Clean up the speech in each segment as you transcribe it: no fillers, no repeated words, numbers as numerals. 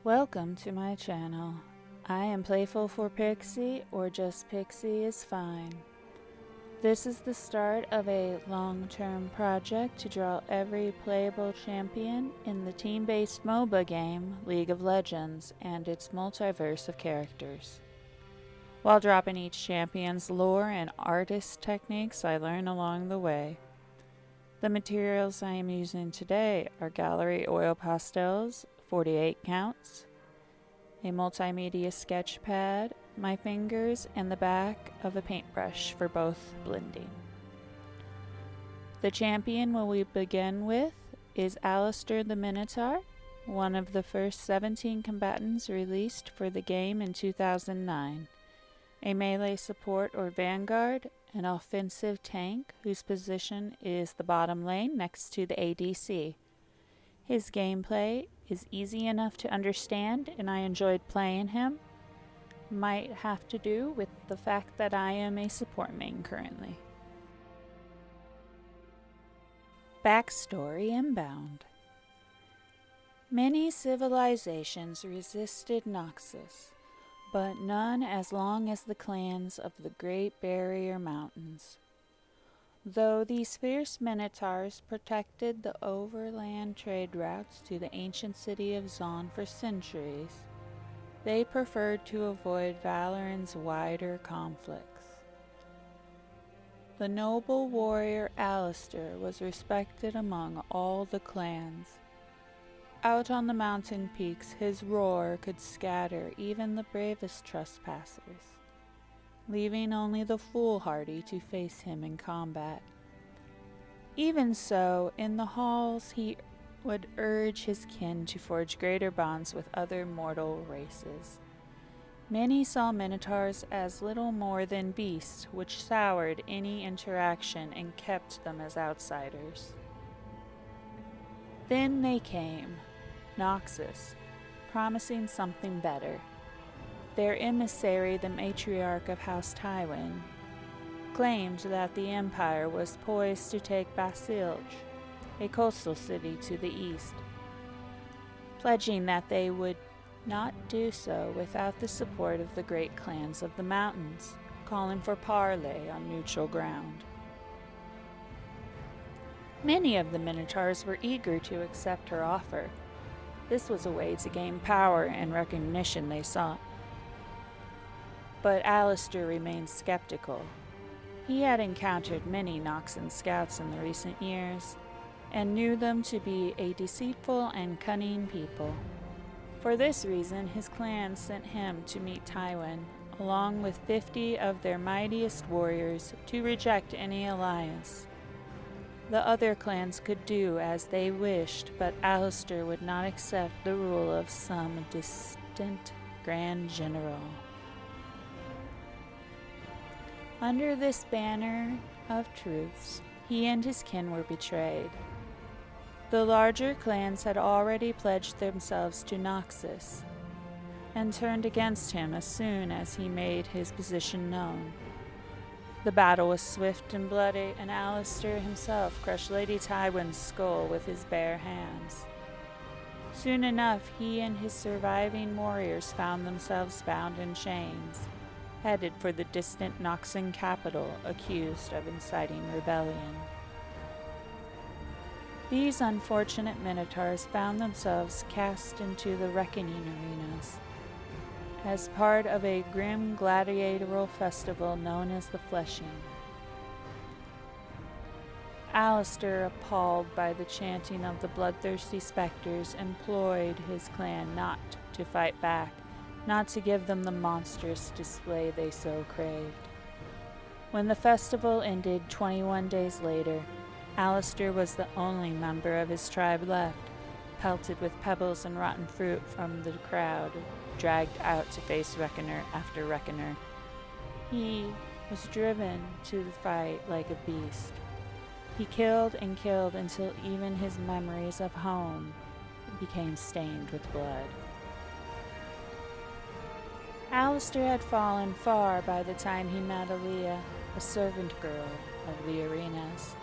Welcome to my channel. I am Playful for Pixie, or just Pixie is fine. This is the start of a long-term project to draw every playable champion in the team-based MOBA game League of Legends and its multiverse of characters. While dropping each champion's lore and artist techniques I learn along the way. The materials I am using today are gallery oil pastels, 48 counts, a multimedia sketch pad, my fingers, and the back of a paintbrush for both blending. The champion we begin with is Alistar the Minotaur, one of the first 17 combatants released for the game in 2009. A melee support or vanguard, an offensive tank whose position is the bottom lane next to the ADC. His gameplay is easy enough to understand and I enjoyed playing him. Might have to do with the fact that I am a support main currently. Backstory Inbound. Many civilizations resisted Noxus, but none as long as the clans of the Great Barrier Mountains. Though these fierce minotaurs protected the overland trade routes to the ancient city of Zaun for centuries, they preferred to avoid Valorant's wider conflicts. The noble warrior Alistar was respected among all the clans. Out on the mountain peaks, his roar could scatter even the bravest trespassers, leaving only the foolhardy to face him in combat. Even so, in the halls he would urge his kin to forge greater bonds with other mortal races. Many saw minotaurs as little more than beasts, which soured any interaction and kept them as outsiders. Then they came, Noxus, promising something better. Their emissary, the matriarch of House Tywin, claimed that the Empire was poised to take Basilge, a coastal city to the east, pledging that they would not do so without the support of the great clans of the mountains, calling for parley on neutral ground. Many of the Minotaurs were eager to accept her offer. This was a way to gain power and recognition they sought. But Alistar remained skeptical. He had encountered many Noxian scouts in the recent years, and knew them to be a deceitful and cunning people. For this reason, his clan sent him to meet Tywin, along with 50 of their mightiest warriors, to reject any alliance. The other clans could do as they wished, but Alistar would not accept the rule of some distant Grand General. Under this banner of truths, he and his kin were betrayed. The larger clans had already pledged themselves to Noxus, and turned against him as soon as he made his position known. The battle was swift and bloody, and Alistar himself crushed Lady Tywin's skull with his bare hands. Soon enough, he and his surviving warriors found themselves bound in chains, headed for the distant Noxian capital, accused of inciting rebellion. These unfortunate minotaurs found themselves cast into the reckoning arenas as part of a grim gladiatorial festival known as the Fleshing. Alistar, appalled by the chanting of the bloodthirsty specters, implored his clan not to fight back, not to give them the monstrous display they so craved. When the festival ended 21 days later, Alistar was the only member of his tribe left, pelted with pebbles and rotten fruit from the crowd, dragged out to face reckoner after reckoner. He was driven to the fight like a beast. He killed and killed until even his memories of home became stained with blood. Alistar had fallen far by the time he met Aaliyah, a servant girl of the arenas.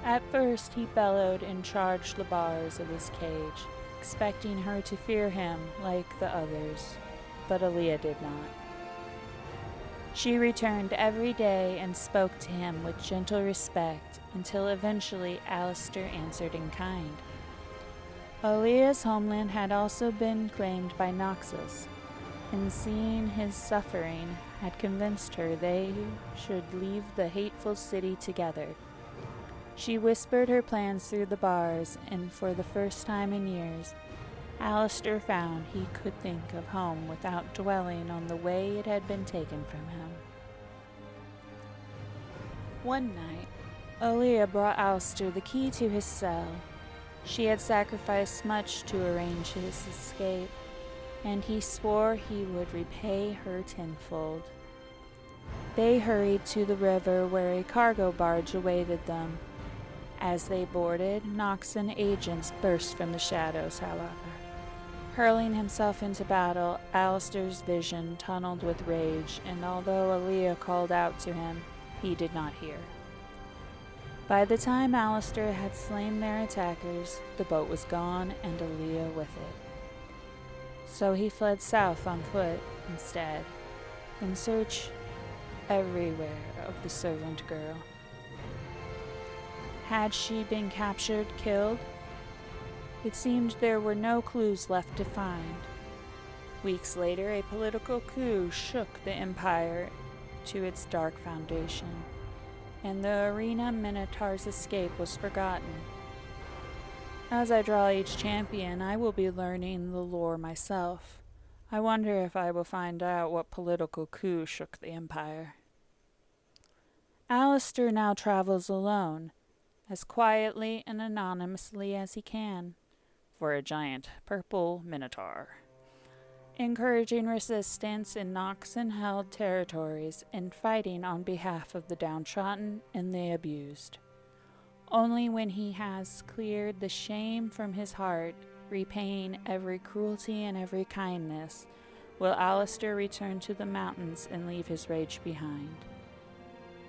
At first he bellowed and charged the bars of his cage, expecting her to fear him like the others, but Aaliyah did not. She returned every day and spoke to him with gentle respect until eventually Alistar answered in kind. Aaliyah's homeland had also been claimed by Noxus, and seeing his suffering had convinced her they should leave the hateful city together. She whispered her plans through the bars, and for the first time in years, Alistar found he could think of home without dwelling on the way it had been taken from him. One night, Aaliyah brought Alistar the key to his cell. She had sacrificed much to arrange his escape, and he swore he would repay her tenfold. They hurried to the river where a cargo barge awaited them. As they boarded, Noxan agents burst from the shadows, however. Hurling himself into battle, Alistar's vision tunneled with rage, and although Aaliyah called out to him, he did not hear. By the time Alistar had slain their attackers, the boat was gone and Aaliyah with it. So he fled south on foot instead, in search everywhere of the servant girl. Had she been captured, killed? It seemed there were no clues left to find. Weeks later, a political coup shook the empire to its dark foundation, and the arena Minotaur's escape was forgotten. As I draw each champion, I will be learning the lore myself. I wonder if I will find out what political coup shook the empire. Alistar now travels alone, as quietly and anonymously as he can, for a giant purple Minotaur, encouraging resistance in Noxan-held territories and fighting on behalf of the downtrodden and the abused. Only when he has cleared the shame from his heart, repaying every cruelty and every kindness, will Alistar return to the mountains and leave his rage behind.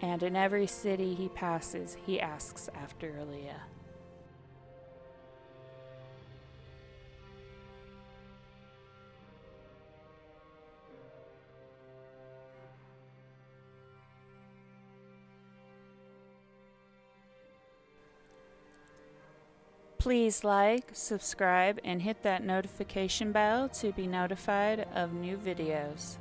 And in every city he passes, he asks after Aaliyah. Please like, subscribe, and hit that notification bell to be notified of new videos.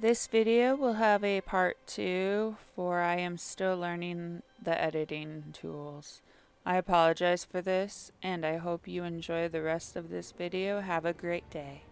This video will have a part 2, for I am still learning the editing tools. I apologize for this, and I hope you enjoy the rest of this video. Have a great day.